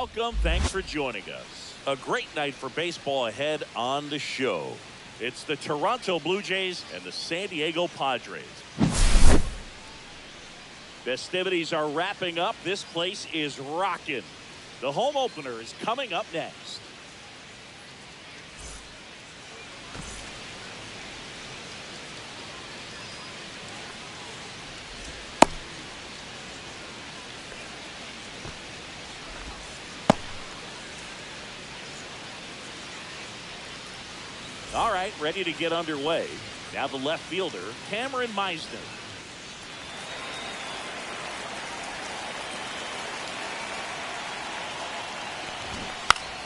Welcome. Thanks for joining us. A great night for baseball ahead on the show. It's the Toronto Blue Jays and the San Diego Padres. Festivities are wrapping up. This place is rocking. The home opener is coming up next. All right, ready to get underway. Now the left fielder, Cameron Meisner.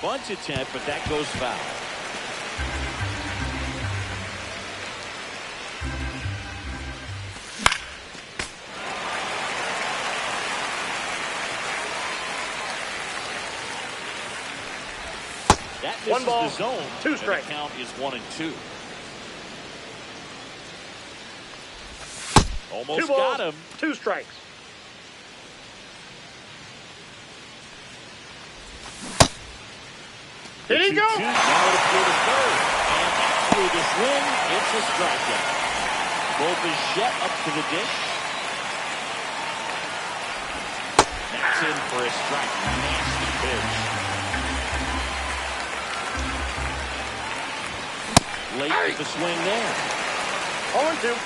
Bunt attempt, but that goes foul. That misses one ball, the zone. two strikes. The count is 1-2. Almost two balls, got him. 2 strikes. Here he goes. Now to third. And through the swing, it's a strikeout. Bichette up to the dish. That's in for a strike. Nasty pitch. Late with the swing there. 0-2.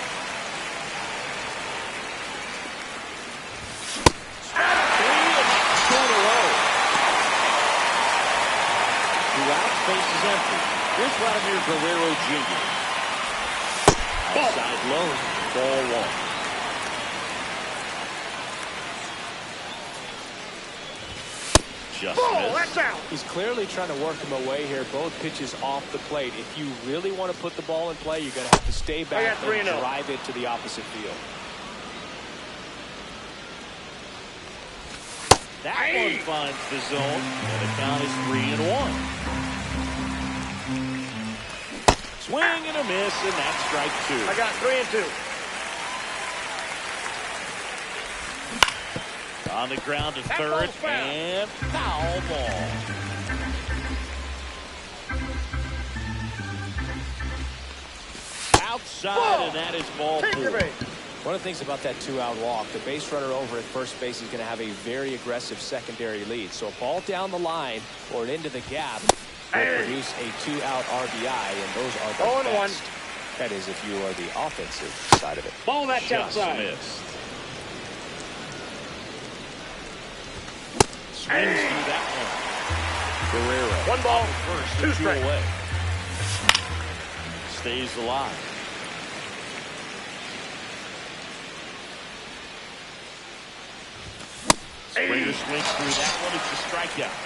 Base is empty. Here's Vladimir Guerrero Jr. Outside low, ball 1. Just missed. That's out. He's clearly trying to work him away here. Both pitches off the plate. If you really want to put the ball in play, you're going to have to stay back and drive it to the opposite field. That one finds the zone, and the count is 3-1. Swing and a miss, and that's strike 2. I got 3-2. On the ground to third, and foul ball. Outside, and that is ball 4. One of the things about that 2-out walk, the base runner over at first base is going to have a very aggressive secondary lead. So a ball down the line or into the gap will produce a 2-out RBI, and those are the best. That is, if you are the offensive side of it. Ball that's outside. Missed. Swings through that one. Guerrero. 1 ball, first, 2 strikes. away. Stays alive. Springer swings through that one. It's a strikeout.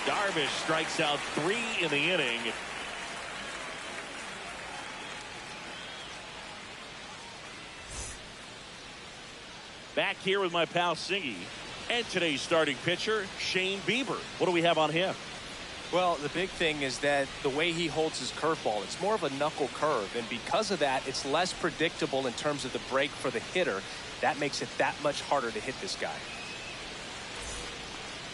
Darvish strikes out 3 in the inning. Back here with my pal Singy and today's starting pitcher, Shane Bieber. What do we have on him? Well, the big thing is that the way he holds his curveball, it's more of a knuckle curve. And because of that, it's less predictable in terms of the break for the hitter. That makes it that much harder to hit this guy.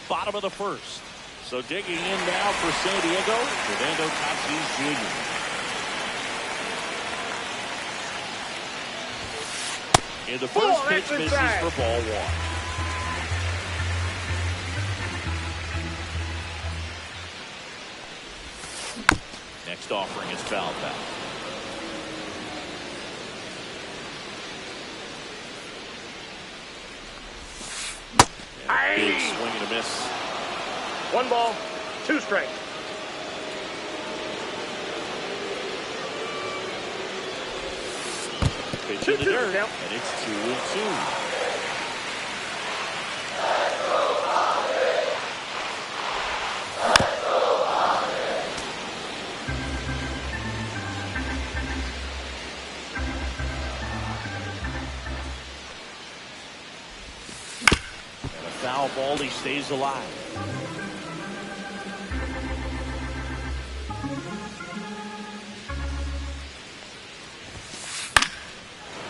Bottom of the first. So digging in now for San Diego, Fernando Tatis Jr. In the first pitch, misses for ball 1. Next offering is fouled back. Big swing and a miss. 1 ball, 2 strikes. Pitch in the dirt, and it's 2-2. Foul ball, he stays alive.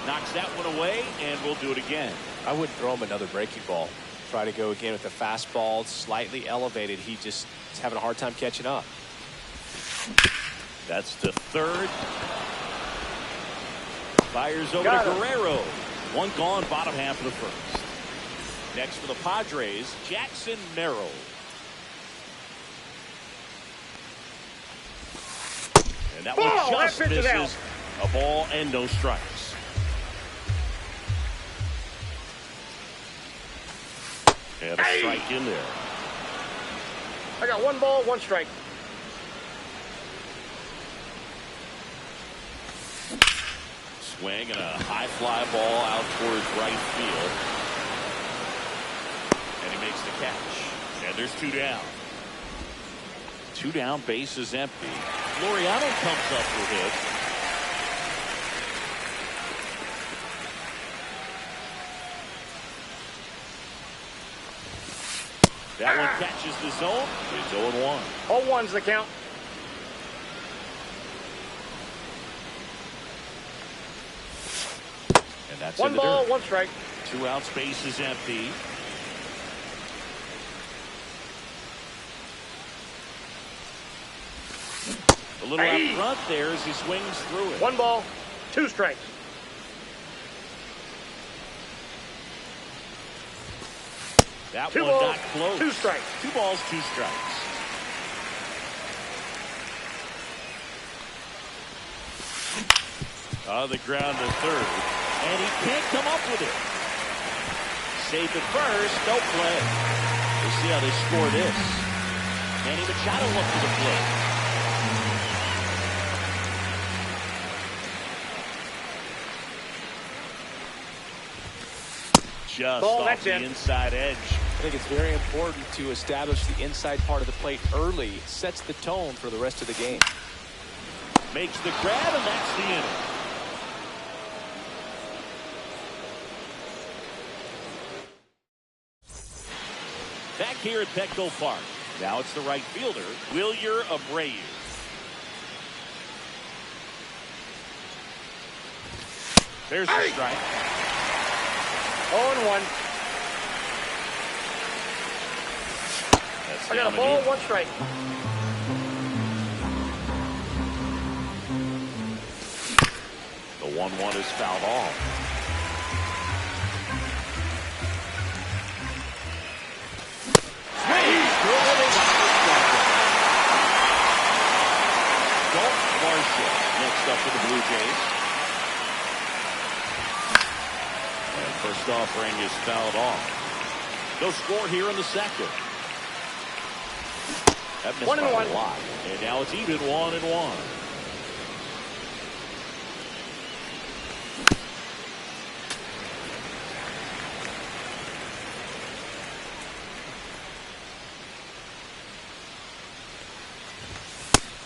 Knocks that one away, and we'll do it again. I wouldn't throw him another breaking ball. try to go again with the fastball slightly elevated. He just is having a hard time catching up. That's to third. Fires over Got to him. Guerrero. One gone, bottom half of the first. Next for the Padres, Jackson Merrill. And that one Ball, just that pitch is misses. A ball and no strikes. And a strike in there. I got 1 ball, 1 strike. Swing and a high fly ball out towards right field. And he makes the catch. And there's 2 down. 2 down, base is empty. Laureano comes up with it. That one catches the zone. It's 0-1. All 1's the count. And that's 1 in the ball, dirt. 1 strike. 2 out, space is empty. A little up front there as he swings through it. 1 ball, 2 strikes. That 2 one balls, got close. 2 strikes. 2 balls, 2 strikes. On the ground to third. And he can't come up with it. Safe at first, no play. We'll see how they score this. Manny Machado up to the plate. Just Ball, off that's the in. inside edge. I think it's very important to establish the inside part of the plate early. It sets the tone for the rest of the game. Makes the grab, and that's the inning. Back here at Petco Park. Now it's the right fielder, Wilyer Abreu. There's the strike. 0-1. That's I got down a ball, again. 1 strike. The 1-1 is fouled off. Swings through it and Dalton Varsho next up for the Blue Jays. And first offering is fouled off. No score here in the second. That missed 1 and by 1. a lot. And now it's even 1-1.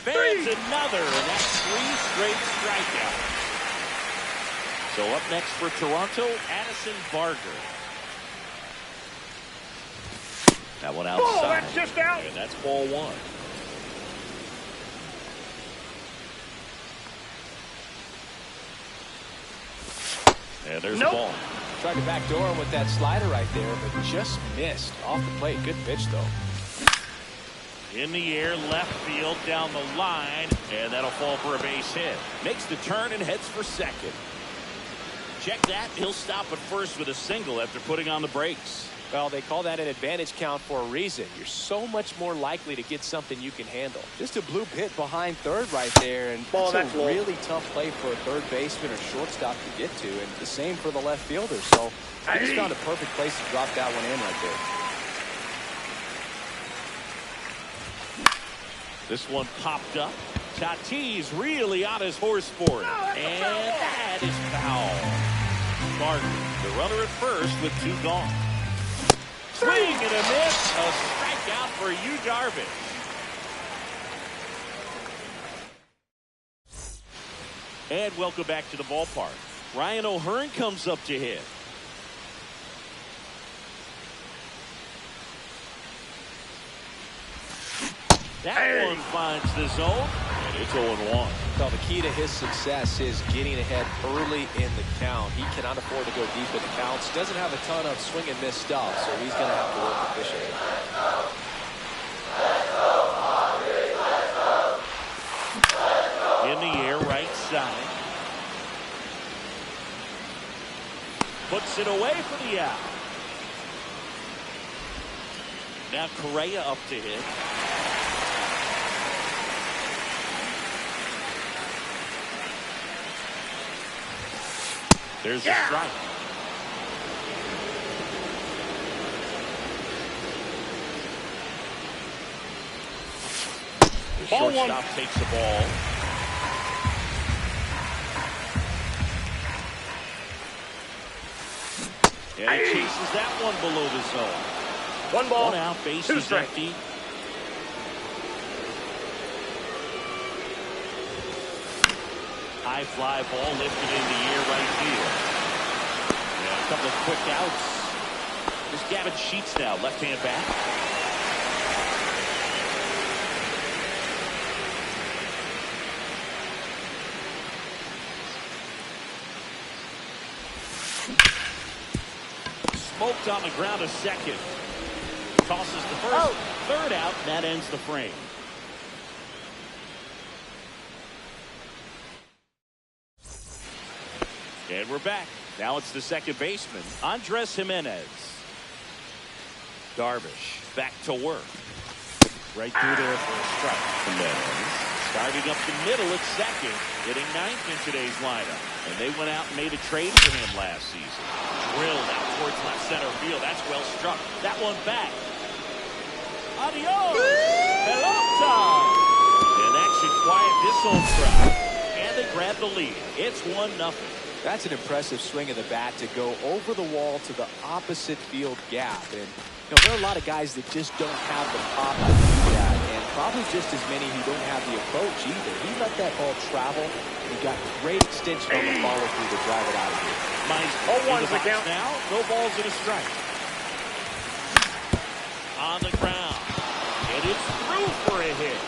There's another, and that's 3 straight strikeouts. So up next for Toronto, Addison Barger. That one outside. Ball, that's just out. And that's ball 1. And there's Nope. the ball. Tried to backdoor him with that slider right there, but just missed. Off the plate. Good pitch, though. In the air, left field, down the line, and that'll fall for a base hit. Makes the turn and heads for second. Check that. He'll stop at first with a single after putting on the brakes. Well, they call that an advantage count for a reason. You're so much more likely to get something you can handle. Just a bloop hit behind third right there, and Ball, that's that's a low. really tough play for a third baseman or shortstop to get to, and the same for the left fielder. So he just found a perfect place to drop that one in right there. This one popped up. Tatis really on his horse for it. And that is foul. Barton, the runner at first with 2 gone. Swing and a miss. A strikeout for Yu Darvish. And welcome back to the ballpark. Ryan O'Hearn comes up to hit. That one finds the zone, and It's 0-1. Well, the key to his success is getting ahead early in the count. He cannot afford to go deep in the counts. Doesn't have a ton of swing and miss stuff, so he's going to have to work efficiently. In the air, right side. Puts it away for the out. Now Correa up to hit. There's a strike. The shortstop takes the ball. And he chases that one below the zone. One ball, 1 out, base 2 is strikes. empty. High fly ball lifted in the air right here. Yeah, a couple of quick outs. There's Gavin Sheets now, left-hand back. Smoked on the ground a second. Tosses the first, third out, and that ends the frame. And we're back. Now it's the second baseman, Andres Jimenez. Darvish back to work. Right through there for a strike. Jimenez starting up the middle at second, hitting ninth in today's lineup. And they went out and made a trade for him last season. Drilled out towards left center field. That's well struck. That one back. Adios! Hello time! And that should quiet this old crowd. And they grab the lead. It's 1-0. That's an impressive swing of the bat to go over the wall to the opposite field gap. And there are a lot of guys that just don't have the pop to do that. And probably just as many who don't have the approach either. He let that ball travel. He got great extension on the follow through to drive it out of here. Mize in the box now. No balls and a strike. On the ground. And it's through for a hit.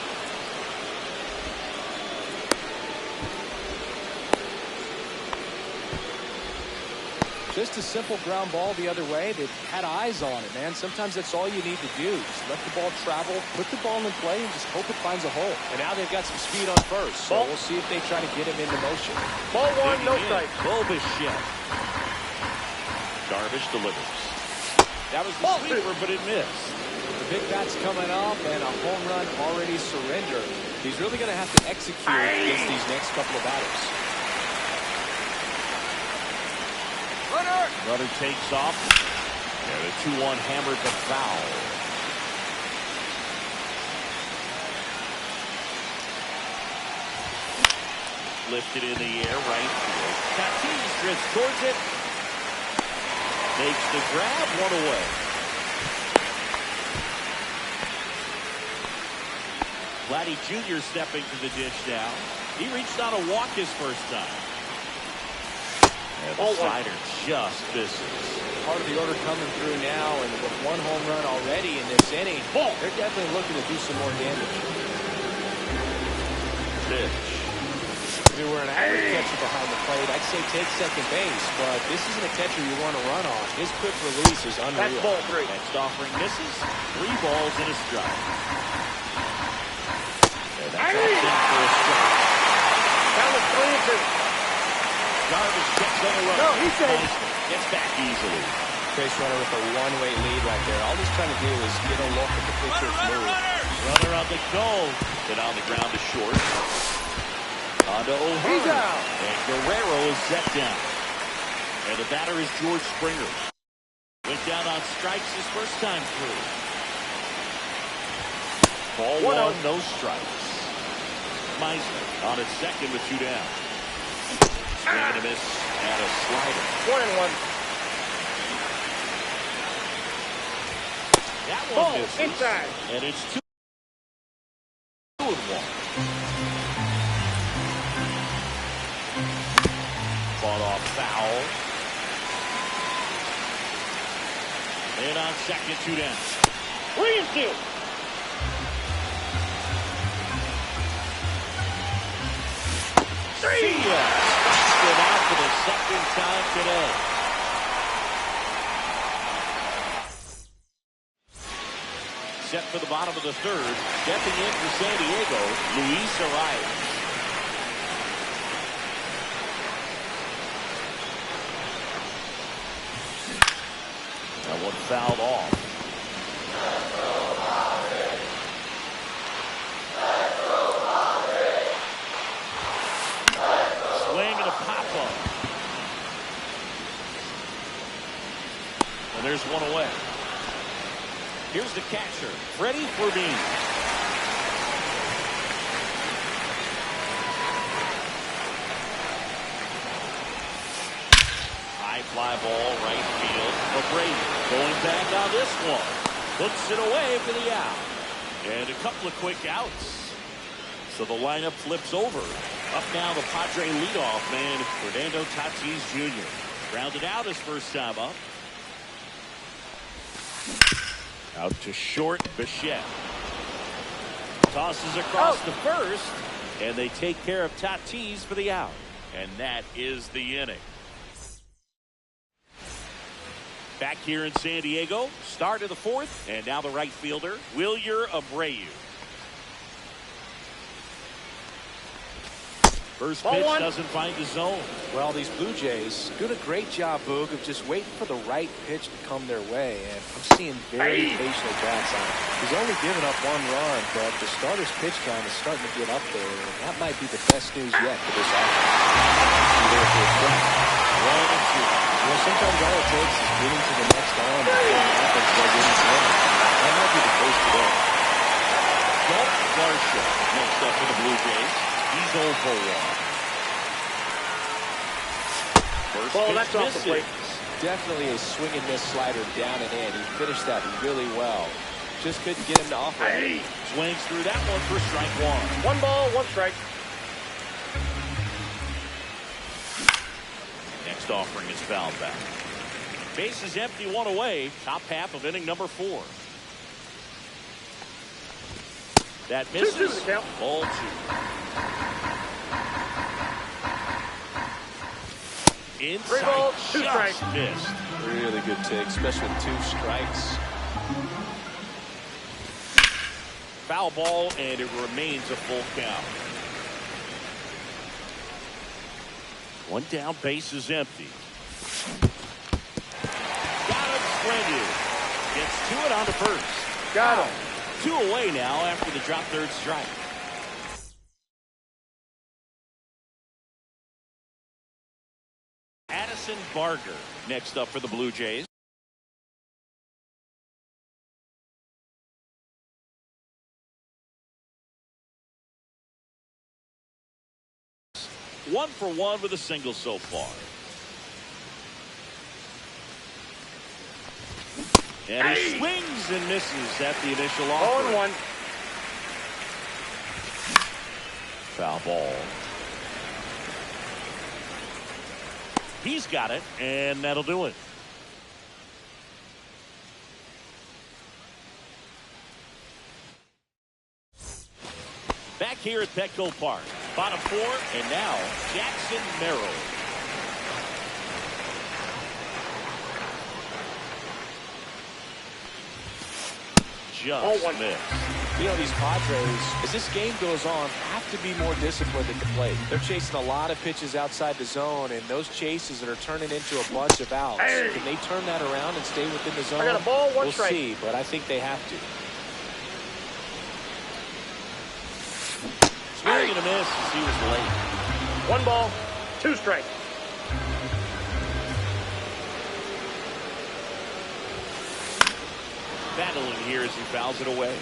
Just a simple ground ball the other way. They've had eyes on it, man. Sometimes that's all you need to do. Just let the ball travel, put the ball in play, and just hope it finds a hole. And now they've got some speed on first, so we'll see if they try to get him into motion. Ball 1, no strike. Bulbish shift. Darvish delivers. That was the sweeper, but it missed. The big bat's coming up, and a home run already surrendered. He's really going to have to execute against these next couple of batters. Runner takes off. And the 2-1 hammered the foul. Lifted in the air, right field. Tatis drifts towards it. Makes the grab, one away. Vladdy Jr. stepping to the ditch now. He reached on a walk his first time. And the slider just misses. Part of the order coming through now, and with 1 home run already in this inning, they're definitely looking to do some more damage. Pitch. If you were an average catcher behind the plate, I'd say take second base, but this isn't a catcher you want to run on. His quick release is unreal. That's ball 3. Next offering misses. 3 balls and a strike. And that's in for a strike. Count is 3-2. Darvish checks on the run. No, he's safe. Gets back easily. Base runner with a one-way lead right there. All he's trying to do is get a look at the pitcher's move. Runner on the go. Then on the ground to short. On to O'Hearn. He's out. And Guerrero is set down. And the batter is George Springer. Went down on strikes his first time through. Ball 1, no strikes. Meisner on at second with 2 down. Swing and a miss and a slider. 1-1. That one Ball misses. inside. And it's 2-1. Fought off foul. And on second, 2 down. 3-2. See ya. Strikes him out for the second time today. Set for the bottom of the third. Stepping in for San Diego, Luis Arias. That one fouled off. Swing and a pop-up. And there's one away. Here's the catcher, Freddie Fermin. High fly ball, right field. Brady going back on this one. Hooks it away for the out. And a couple of quick outs. So the lineup flips over. Up now the Padre leadoff man, Fernando Tatis Jr. Grounded out his first time up. Out to short, Bichette. Tosses across the first, and they take care of Tatis for the out. And that is the inning. Back here in San Diego, start of the fourth, and now the right fielder, Wilyer Abreu. First pitch doesn't find the zone. Well, these Blue Jays doing a great job, Boog, of just waiting for the right pitch to come their way. And I'm seeing very patient at-bats on it. He's only given up one run, but the starter's pitch count is starting to get up there. And that might be the best news yet for this offense. 1-2. Well, sometimes all it takes is getting to the next arm before the offense does anything. That might be the case today. Dalton Varsho next up for the Blue Jays. He's 0 for 1. First ball, that's off the plate. Definitely a swing and miss slider down and in. He finished that really well. Just couldn't get him to operate. Swings through that one for strike one. 1 ball, 1 strike. Next offering is fouled back. Base is empty, 1 away. Top half of inning number 4. That misses. 2-2 the count. Ball 2. Inside, 3 balls, 2 just strikes. Missed. Really good take, especially with 2 strikes. Foul ball, and it remains a full count. 1 down, base is empty. Got him, splendid. Gets to it on the first. Got him. 2 away now after the drop third strike. Addison Barger next up for the Blue Jays. One for 1 with a single so far. And he swings and misses at the initial offer. 0-1. Foul ball. He's got it, and that'll do it. Back here at Petco Park. Bottom 4, and now Jackson Merrill. Just missed. You know, these Padres, as this game goes on, have to be more disciplined at the plate. They're chasing a lot of pitches outside the zone, and those chases that are turning into a bunch of outs. Can they turn that around and stay within the zone? I got a ball, 1 strike. We'll see, but I think they have to. Swing and a miss as he was late. 1 ball, 2 strikes. Battling here as he fouls it away.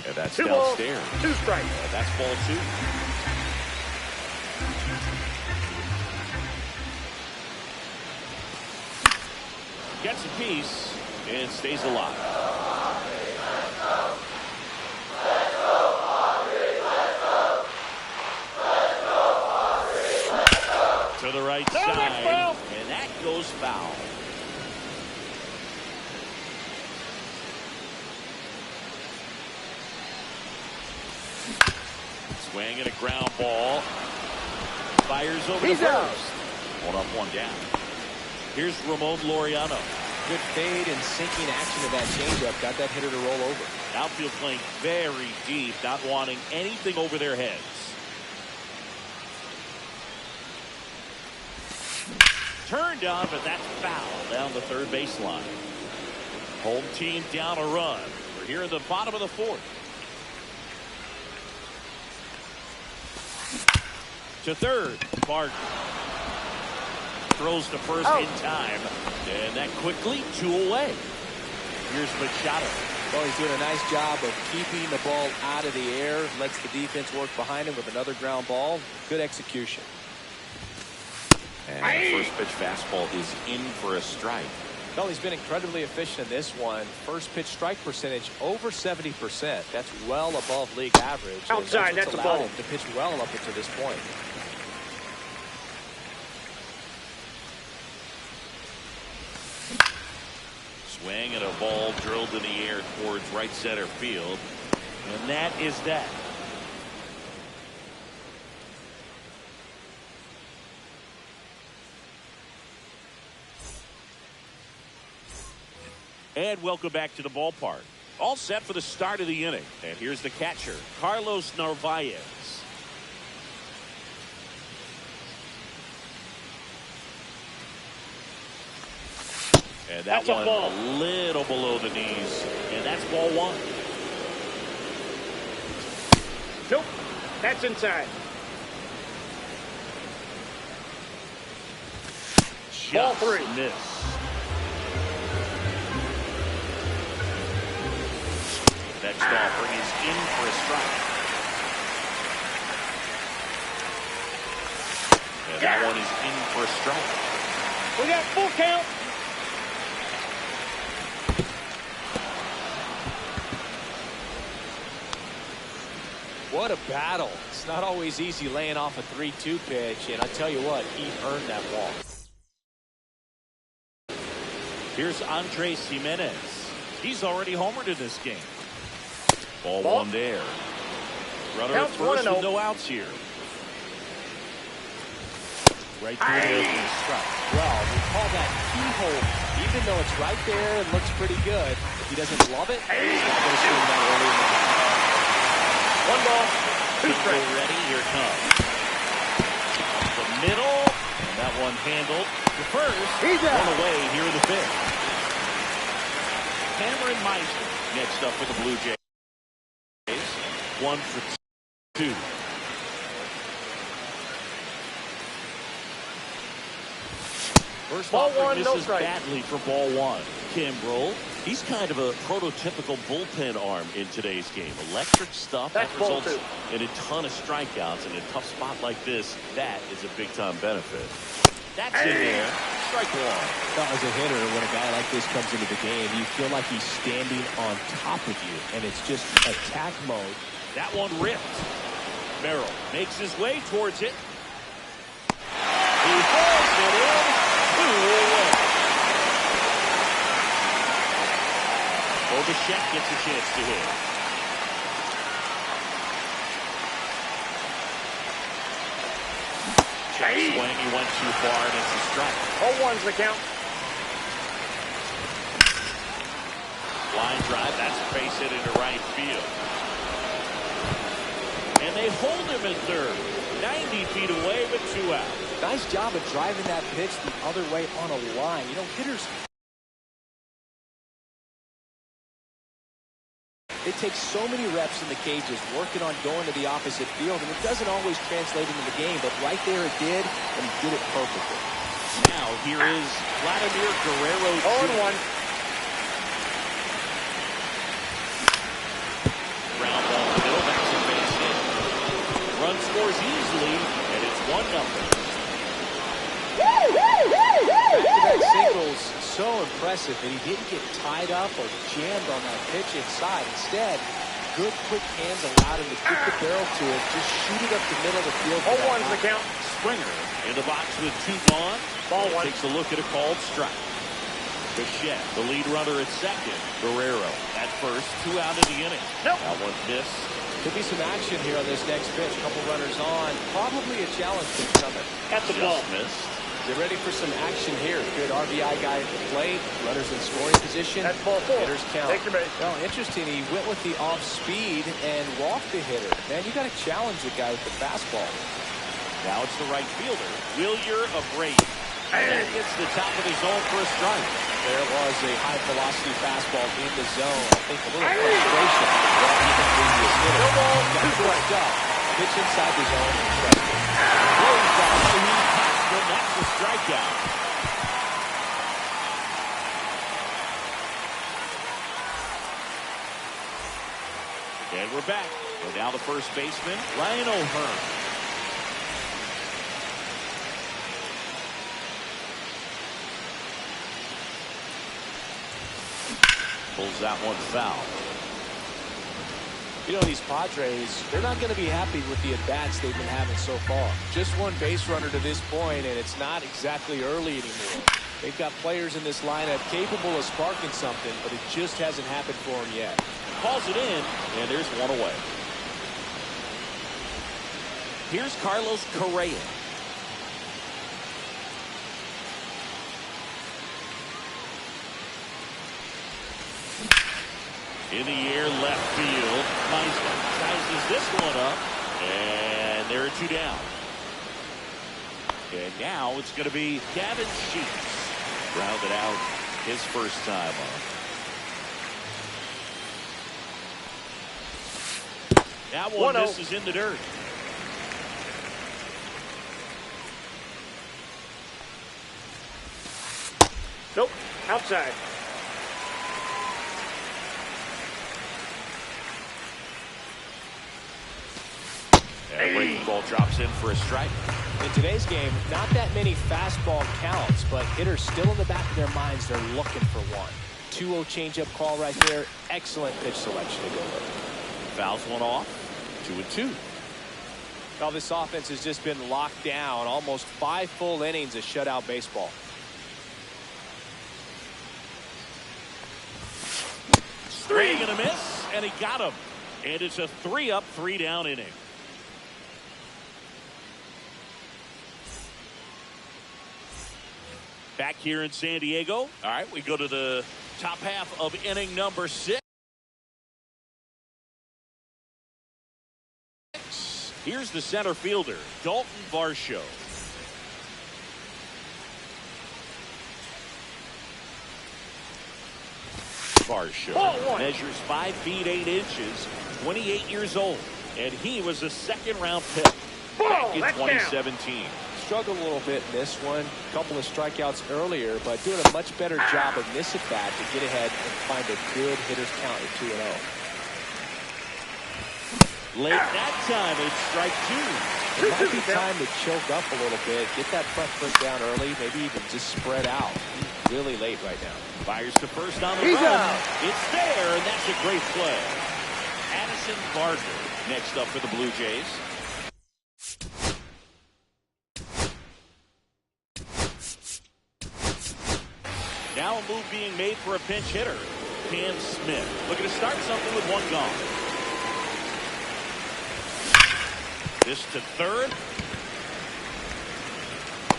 And that's 2 balls, downstairs. 2 strikes. And that's ball 2. Gets a piece and stays alive. To the right side, and that goes foul. Swing and a ground ball. Fires over He's the out. first. 1 up, 1 down. Here's Ramon Laureano. Good fade and sinking action of that changeup. Got that hitter to roll over. Outfield playing very deep, not wanting anything over their heads. Turned on, but that's foul down the third baseline. Home team down a run. We're here in the bottom of the 4th. To third, Barton. Throws to first in time. And that quickly, 2 away. Here's Machado. Well, he's doing a nice job of keeping the ball out of the air. Lets the defense work behind him with another ground ball. Good execution. And the first pitch fastball is in for a strike. Well, he's been incredibly efficient in this one. First pitch strike percentage over 70%. That's well above league average. Outside, that's a ball. Him to pitch well up until this point. Swing and a ball drilled in the air towards right center field. And that is that. And welcome back to the ballpark. All set for the start of the inning. And here's the catcher, Carlos Narvaez. And that one a little below the knees. And that's ball 1. Nope. That's inside. Ball 3. Miss. Next offering is in for a strike. And that one is in for a strike. We got full count. What a battle. It's not always easy laying off a 3-2 pitch, and I tell you what, he earned that walk. Here's Andres Jimenez. He's already homered in this game. Ball 1 there. Runner at first with no outs here. Right through the opening strike. Well, we call that keyhole. Even though it's right there and looks pretty good, if he doesn't love it, he's not going to swing that early in the game. 1 ball, 2 strikes. Ready, here it comes. Up the middle, and that one handled. The first, He's out. 1 away here in the 5th. Cameron Meisner next up for the Blue Jays. 1 for 2. First Ball offering 1, no misses strike. badly for ball 1. Kimbrel, he's kind of a prototypical bullpen arm in today's game. Electric stuff that That's ball results 2. in a ton of strikeouts. In a tough spot like this, that is a big-time benefit. That's in there. Strike 1. As a hitter, when a guy like this comes into the game, you feel like he's standing on top of you, and it's just attack mode. That one ripped. Merrill makes his way towards it. He hauls it in. 2 away. Bichette gets a chance to hit. Check swing. He went too far, and it's a strike. 0-1's the count. Line drive. That's a base hit into right field. And they hold him at third. 90 feet away, but 2 out. Nice job of driving that pitch the other way on a line. You know, hitters, it takes so many reps in the cages working on going to the opposite field, and it doesn't always translate into the game, but right there it did, and he did it perfectly. Now here is Vladimir Guerrero. 0-1. Ground ball in the middle. That's a base hit. Run scores easily, and it's 1-0. Back-to-back singles, so impressive that he didn't get tied up or jammed on that pitch inside. Instead, good quick hands allowed him to kick the barrel to it, just shoot it up the middle of the field. 0-1's the count. Springer in the box with 2 gone. Ball 1. Takes a look at a called strike. Bichette, the lead runner at second. Guerrero at first, 2 out of the inning. Nope. That one missed. Could be some action here on this next pitch. Couple runners on. Probably a challenge pitch coming. At the ball. Missed. Get ready for some action here. Good RBI guy at the plate. Runners in scoring position. That's ball 4. Hitters count. Take your base. Well, interesting. He went with the off speed and walked the hitter. Man, you got to challenge the guy with the fastball. Now it's the right fielder, Wilyer Abreu. And that hits the top of the zone for a strike. There was a high-velocity fastball in the zone. I think a little frustration. The previous hitter. No ball, Got 2 strikes. pushed up. Pitch inside the zone. Strike. And that's the strikeout. And we're back. And now the first baseman, Ryan O'Hearn. Pulls that one foul. You know, these Padres, they're not going to be happy with the at-bats they've been having so far. Just one base runner to this point, and it's not exactly early anymore. They've got players in this lineup capable of sparking something, but it just hasn't happened for them yet. Calls it in, and there's one away. Here's Carlos Correa. In the air, left field. Meisner sizes this one up, and there are 2 down. And now it's going to be Gavin Sheets. Grounded out his first time on. That one misses in the dirt. Nope. Outside. And breaking ball drops in for a strike. In today's game, not that many fastball counts, but hitters still in the back of their minds, they're looking for one. 2-0 changeup call right there. Excellent pitch selection to go with. Fouls one off. 2-2. Well, this offense has just been locked down. Almost 5 full innings of shutout baseball. Swing and a miss, and he got him. And it's a 3-up, 3-down inning. Back here in San Diego. All right, we go to the top half of inning number 6. Here's the center fielder, Dalton Varsho. Varsho measures 5 feet 8 inches, 28 years old, and he was a second-round pick back in 2017. Struggled a little bit in this one. A couple of strikeouts earlier, but doing a much better job of this at bat to get ahead and find a good hitter's count at 2-0. Late that time, it's strike 2. It might be time to choke up a little bit, get that front foot down early, maybe even just spread out. Really late right now. Fires to first on the run. It's there, and that's a great play. Addison Barker next up for the Blue Jays. Now a move being made for a pinch hitter. Cam Smith looking to start something with 1 gone. This to third.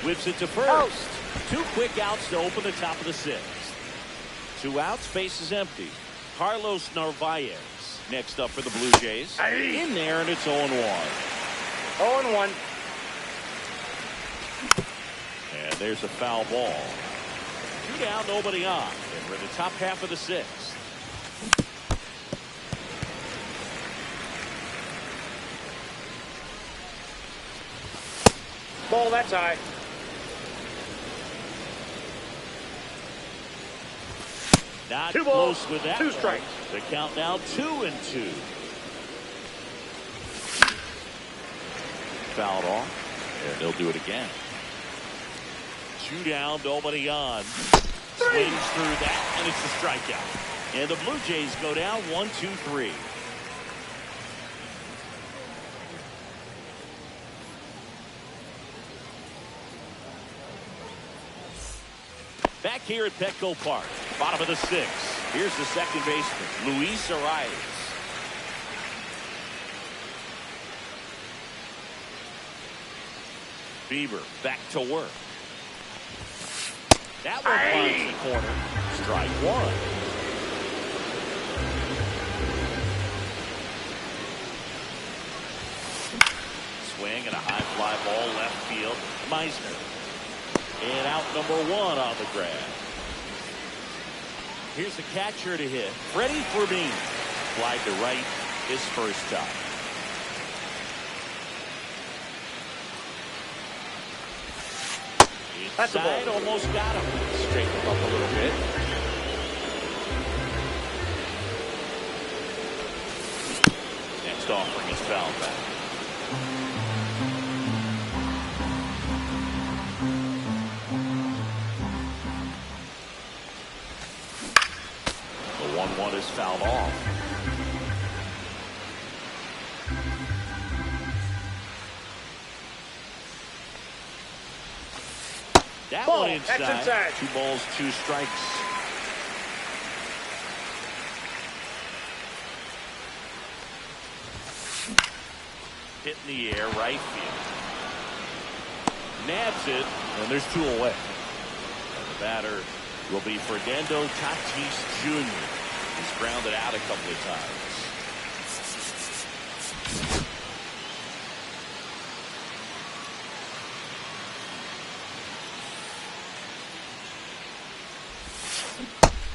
Whips it to first. 2 quick outs to open the top of the 6th. 2 outs, base is empty. Carlos Narvaez next up for the Blue Jays. In there, and it's 0-1. 0-1. And there's a foul ball. 2 down, nobody on. And we're in the top half of the 6th. Ball, that's high. Not 2 balls, close with that 2 one. strikes. The count now 2-2. Fouled off. And they'll do it again. 2 down, nobody on. Swings through that, and it's a strikeout. And the Blue Jays go down 1-2-3. Back here at Petco Park, bottom of the 6th. Here's the second baseman, Luis Arias. Bieber back to work. That one finds the corner. Strike one. Swing and a high fly ball left field. Meisner. And out number one on the grab. Here's the catcher to hit. Freddie Fermin. Fly to right his first time. That's the ball. Almost got him. Straighten him up a little bit. Next offering is fouled back. The 1-1 is fouled off. That ball. one inside. That's inside. 2 balls, 2 strikes. Hit in the air, right field. Nabs it, and there's 2 away. And the batter will be Fernando Tatis Jr. He's grounded out a couple of times.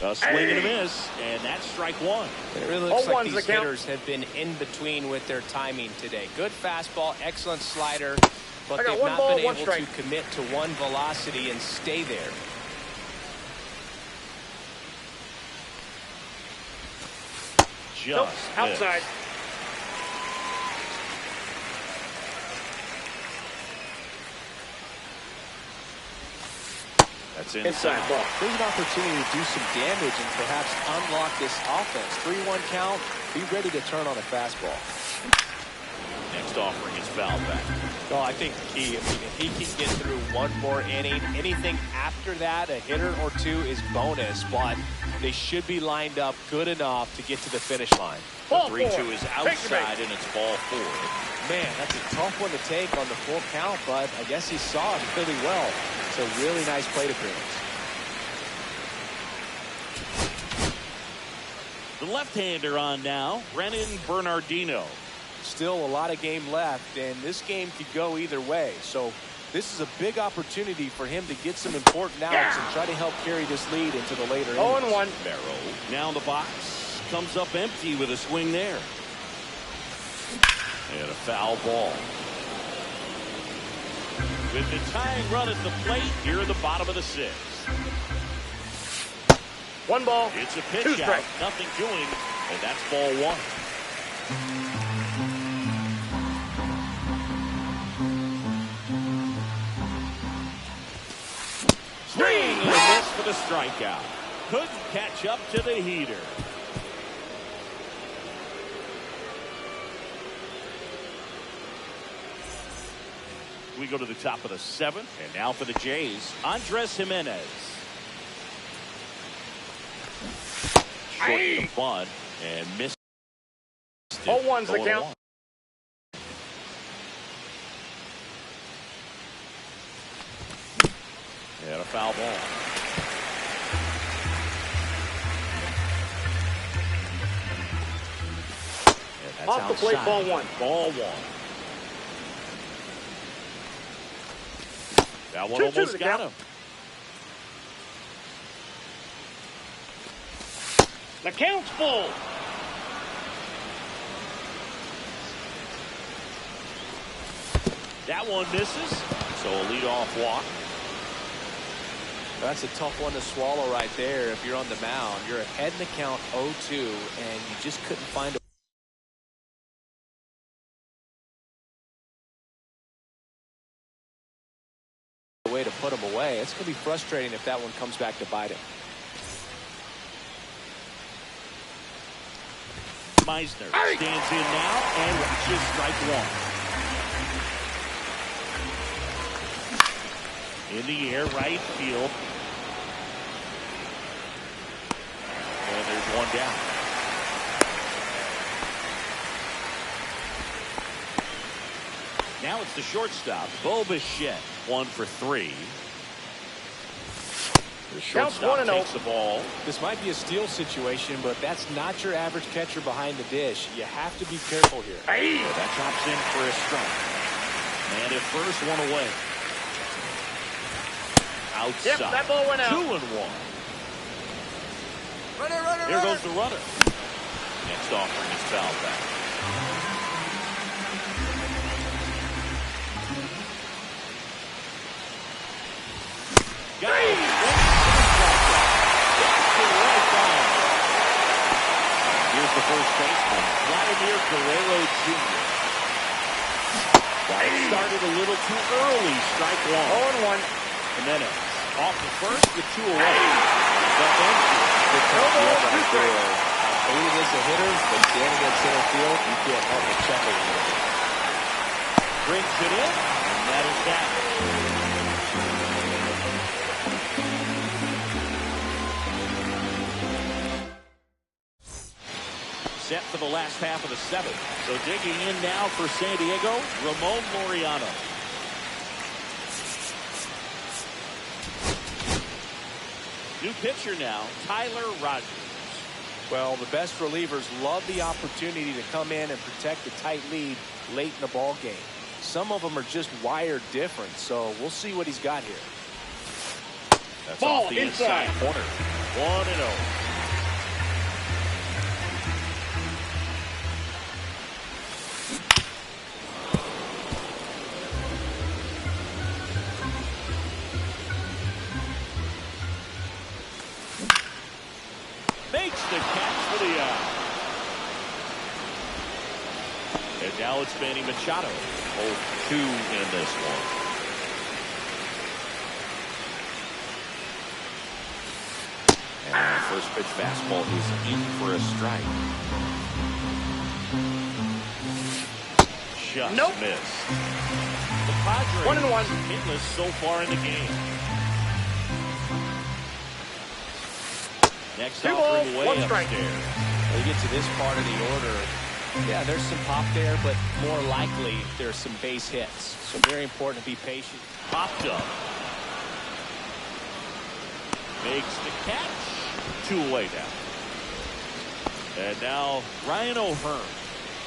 A swing and a miss, and that's strike one. It really looks like these the count. hitters have been in between with their timing today. Good fastball, excellent slider, but they've not been able to commit to one velocity and stay there. Just outside. That's inside. Ball. There's an opportunity to do some damage and perhaps unlock this offense. 3-1 count. Be ready to turn on a fastball. Next offering is fouled back. No, I think he, if he can get through one more inning, anything after that, a hitter or 2 is bonus, but they should be lined up good enough to get to the finish line. The 3-2 is outside, and it's ball 4. Man, that's a tough one to take on the full count, but I guess he saw it really well. It's a really nice plate appearance. The left-hander on now, Brennan Bernardino. Still a lot of game left, and this game could go either way. So this is a big opportunity for him to get some important outs and try to help carry this lead into the later innings. 0-1. Barrow now in the box. Comes up empty with a swing there. And a foul ball. With the tying run at the plate here in the bottom of the 6th. 1 ball. It's a pitch 2 out. strikes. Nothing doing. And that's ball 1. Swing and a miss for the strikeout. Couldn't catch up to the heater. We go to the top of the 7th, and now for the Jays, Andres Jimenez. Short the bunt and missed it. 0-1's the count. And a foul ball. And that's Off the plate, outside. ball 1. Ball 1. That one 2-2 almost the got count. him. The count's full. That one misses, so a leadoff walk. That's a tough one to swallow right there. If you're on the mound, you're ahead in the count 0-2, and you just couldn't find a way to put him away. It's going to be frustrating if that one comes back to bite him. Meisner stands in now and watches strike 1. In the air, right field. And there's one down. Now it's the shortstop, Bo Bichette, 1 for 3. The shortstop takes the ball. This might be a steal situation, but that's not your average catcher behind the dish. You have to be careful here. Hey. That drops in for a strike. And at first, 1 away. Outside. Yep, that ball went out. 2-1. Here goes the runner. Next offering is fouled back. Got it. Here's the first baseman, Vladimir Guerrero Jr. Started a little too early. Strike 1. 0-1. Jimenez off the first with 2 away. Good tough deal by Guerrero. I believe as a hitter, but standing at center field, you can't help but chuckle a little bit. Brings it in, and that is that. Set for the last half of the 7th. So digging in now for San Diego, Ramon Laureano. New pitcher now, Tyler Rogers. Well, the best relievers love the opportunity to come in and protect a tight lead late in the ball game. Some of them are just wired different, so we'll see what he's got here. That's ball off the inside corner. 1-0. Makes the catch for the out. And now it's Manny Machado. 0-2 in this one. And first pitch fastball is in for a strike. Just missed. The Padres 1-1. hitless so far in the game. Next 2 offering balls, way 1 strike. upstairs. When you get to this part of the order, yeah, there's some pop there, but more likely there's some base hits. So very important to be patient. Popped up. Makes the catch. 2 away now. And now Ryan O'Hearn.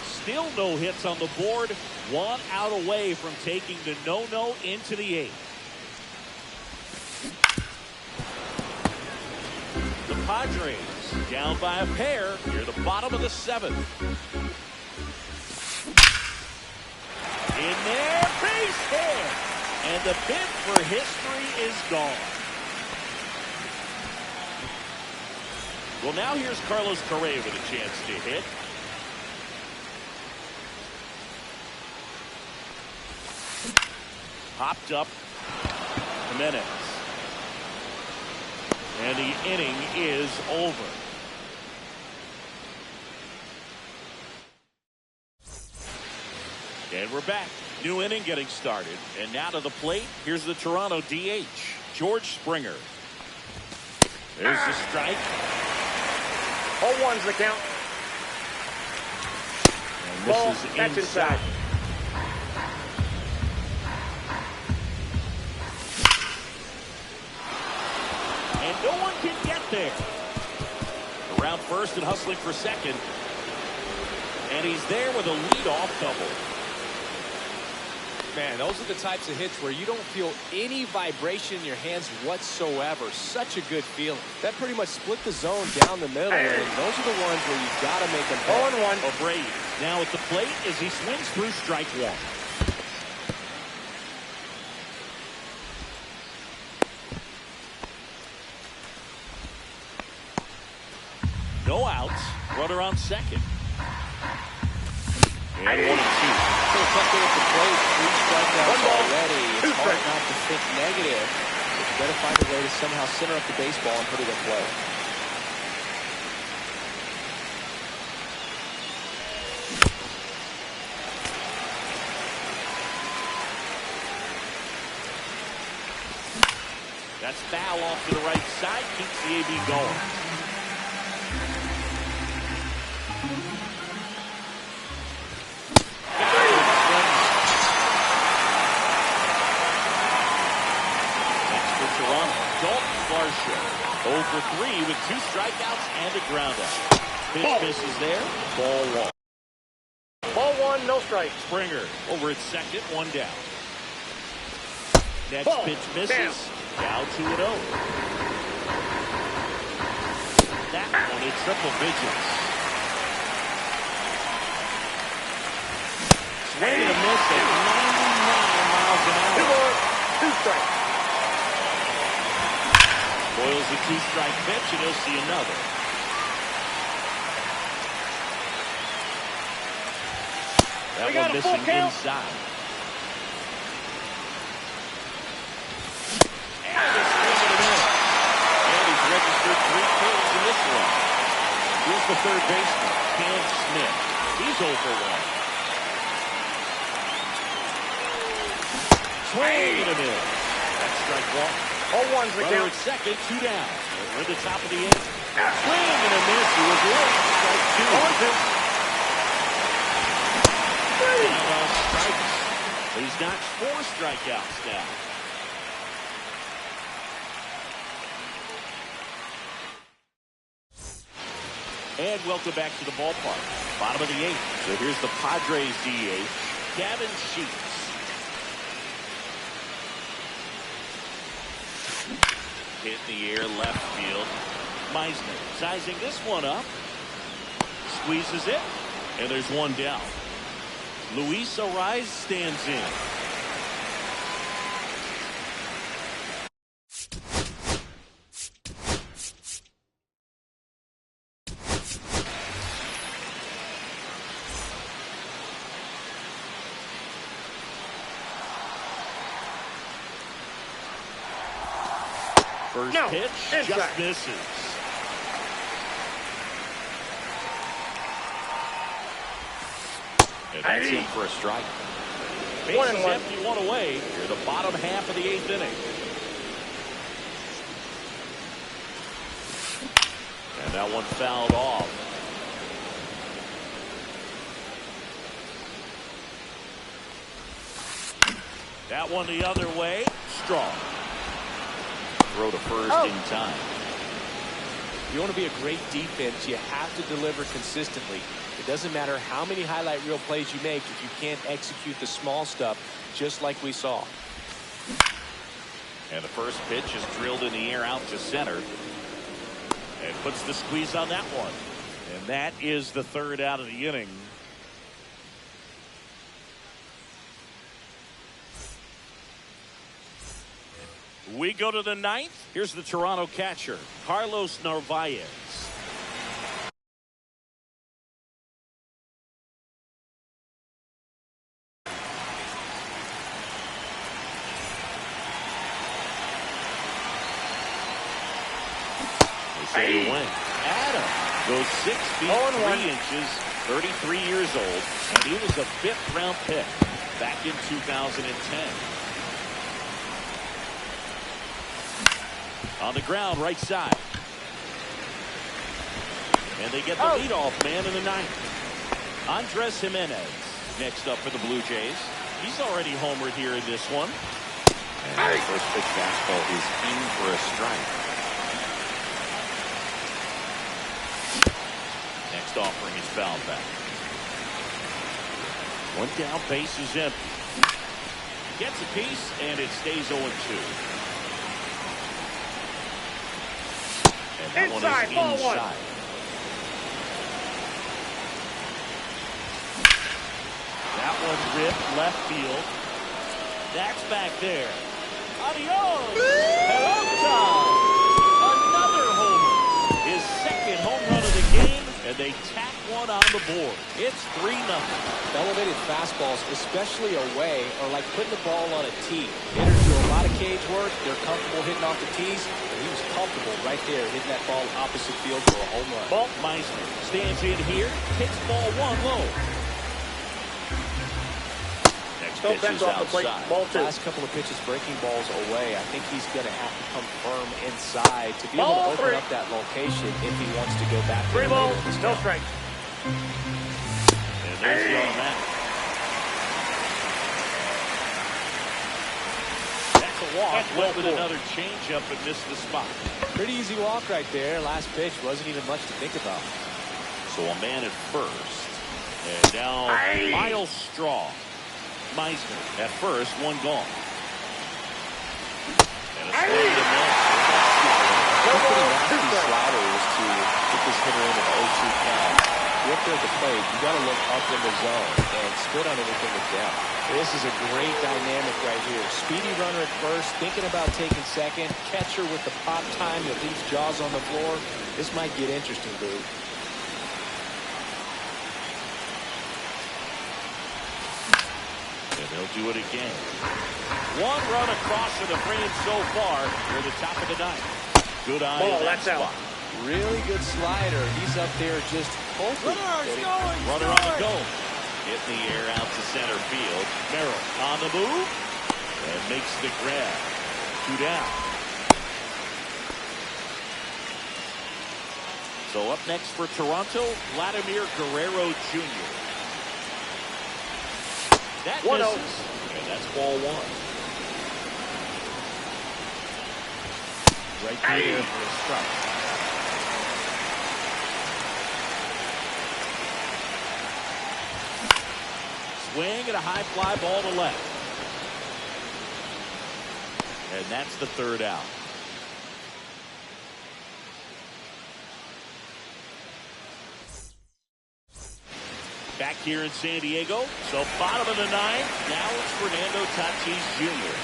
Still no hits on the board. 1 out away from taking the no-no into the 8th. The Padres down by a pair near the bottom of the 7th. In there, base hit. And the bid for history is gone. Well, now here's Carlos Correa with a chance to hit. Popped up. Jimenez. And the inning is over. And we're back. New inning getting started. And now to the plate, here's the Toronto DH, George Springer. There's the strike. 0-1's the count. And this Ball, is that's inside. And no one can get there. Around first and hustling for second. And he's there with a leadoff double. Man, those are the types of hits where you don't feel any vibration in your hands whatsoever. Such a good feeling. That pretty much split the zone down the middle. And those are the ones where you've got to make them pay. 0-1. O'Brien now at the plate as he swings through strike 1. No outs. Runner on second. And 1-2. So it's up there at the plate. 3 strikeouts 1 ball, already. 2 It's hard strikes. not to think negative. But you better find a way to somehow center up the baseball and put it in play. That's foul off to the right side. Keeps the AB going. 3 with 2 strikeouts and a groundout. Pitch misses there. Ball 1. Ball 1, no strike. Springer over at second, 1 down. Next Ball. pitch misses. Down 2-0. That one in triple digits. Swing and a miss at 99 miles an hour. 2 balls, 2 strikes. Boyle's a 2-strike pitch, and he'll see another. That one missing inside. And a swing and a miss. And he's registered 3 kills in this one. Here's the third baseman, Cam Smith. He's 0 for 1. Swing and a miss. That's strike 1. 0-1's the Runner count. at second, 2 down. We're at the top of the 8th. Swing and a miss. He was late. Strike 2. 0-2. Strikes. He's got 4 strikeouts now. And welcome back to the ballpark. Bottom of the 8th. So here's the Padres DH, Gavin Sheets. Hit in the air, left field. Meisner sizing this one up. Squeezes it. And there's 1 down. Luis Ariz stands in. First pitch just misses. And that's in for a strike. Bases empty, 1 away. Here the bottom half of the 8th inning. And that one fouled off. That one the other way. Strong. Throw to first in time. If you want to be a great defense, you have to deliver consistently. It doesn't matter how many highlight reel plays you make if you can't execute the small stuff, just like we saw. And the first pitch is drilled in the air out to center. And puts the squeeze on that one. And that is the 3rd out of the inning. We go to the 9th. Here's the Toronto catcher, Carlos Narvaez. They say to win. Adam goes 6 feet 3 inches, 33 years old, and he was a 5th round pick back in 2010. On the ground, right side. And they get the leadoff man in the 9th. Andres Jimenez next up for the Blue Jays. He's already homered here in this one. And the first pitch fastball is in for a strike. Next offering is fouled back. 1 down, base is empty. Gets a piece, and it stays 0-2. That inside, one is ball inside. 1. That one ripped left field. That's back there. Adios! Hello time! Another homer. His 2nd home run of the game, and they tack one on the board. It's 3-0. Elevated fastballs, especially away, are like putting the ball on a tee. Hitters do a lot of cage work. They're comfortable hitting off the tees. And he was comfortable right there hitting that ball opposite field for a home run. Ball Meisner stands in here, hits ball 1 low. Next pitch is outside. Ball 2. Last couple of pitches breaking balls away. I think he's going to have to come firm inside to be able to open up that location if he wants to go back. 3 balls, no strike. And there's the automatic. That's a walk. Went with another changeup and missed the spot. Pretty easy walk right there. Last pitch wasn't even much to think about. So a man at first. And now Miles Straw. Meisner at first, one gone. And a swing and a miss. Pretty nasty slider was to get this hitter in an 0-2 count. If they're at the plate, you got to look up in the zone and split on anything with depth. This is a great dynamic right here. Speedy runner at first, thinking about taking second. Catcher with the pop time that leaves Jaws on the floor. This might get interesting, dude. And they'll do it again. One run across to the frame so far near the top of the ninth. Good eye in that spot. Really good slider. He's up there just hoping. Runner on the go. Hit in the air out to center field. Merrill on the move and makes the grab. 2 down. So up next for Toronto, Vladimir Guerrero Jr. That misses, and that's ball 1. Right there for a strike. Swing and a high fly ball to left. And that's the 3rd out. Back here in San Diego. So bottom of the 9th. Now it's Fernando Tatis Jr.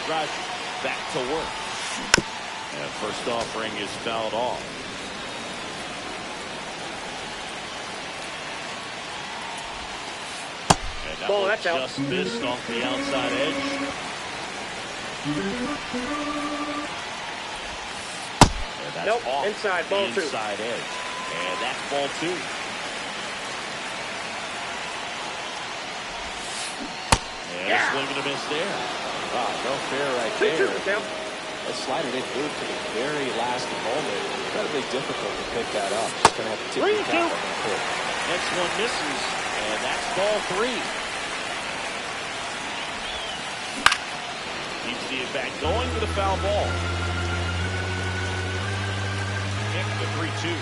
Roger back to work. And first offering is fouled off. And that was just missed off the outside edge. And that's off inside, ball the inside edge. And that's ball 2. And a swing and a miss there. Wow, no fair right there. That slider didn't move to the very last moment. Incredibly difficult to pick that up. Just going to have to tip the cap on that pitch. Next one misses, and that's ball 3. Keeps the at-bat going with a foul ball. Kick the 3-2.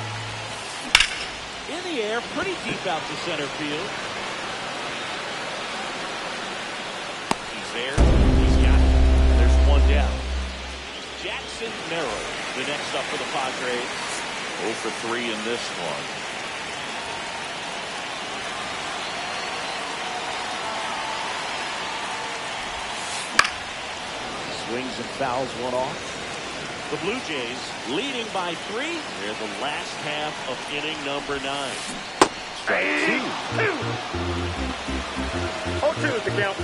In the air, pretty deep out to center field. He's there. He's got it. There's one down. Jackson Merrill, the next up for the Padres. 0 for 3 in this one. Swings and fouls one off. The Blue Jays leading by 3. They're the last half of inning number 9. Strike 2. 0-2 is the count.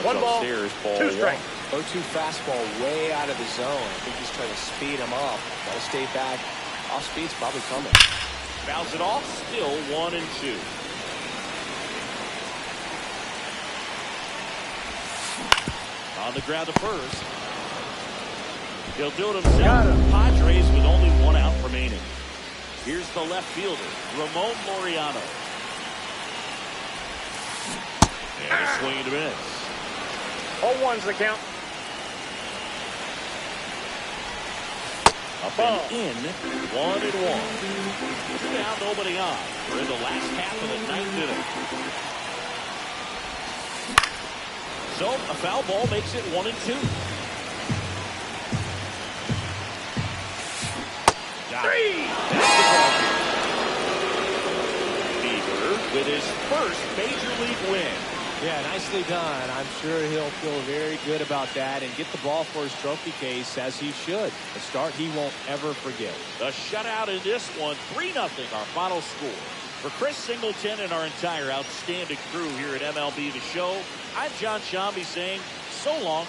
One ball, 2 strikes. 0-2 fastball way out of the zone. I think he's trying to speed him up. Got to stay back. Off speed's probably coming. Fouls it off. Still 1-2. On the ground to first. He'll do it himself. Padres with only 1 out remaining. Here's the left fielder, Ramon Laureano. And a swing and a miss. 0-1's the count. Up and in, 1-1. 2 down, nobody on. We're in the last half of the 9th inning. So a foul ball makes it 1-2. Bieber with his first major league win. Yeah, nicely done. I'm sure he'll feel very good about that and get the ball for his trophy case, as he should. A start he won't ever forget. The shutout in this one, 3-0 our final score. For Chris Singleton and our entire outstanding crew here at MLB The Show, I'm John Shambi saying so long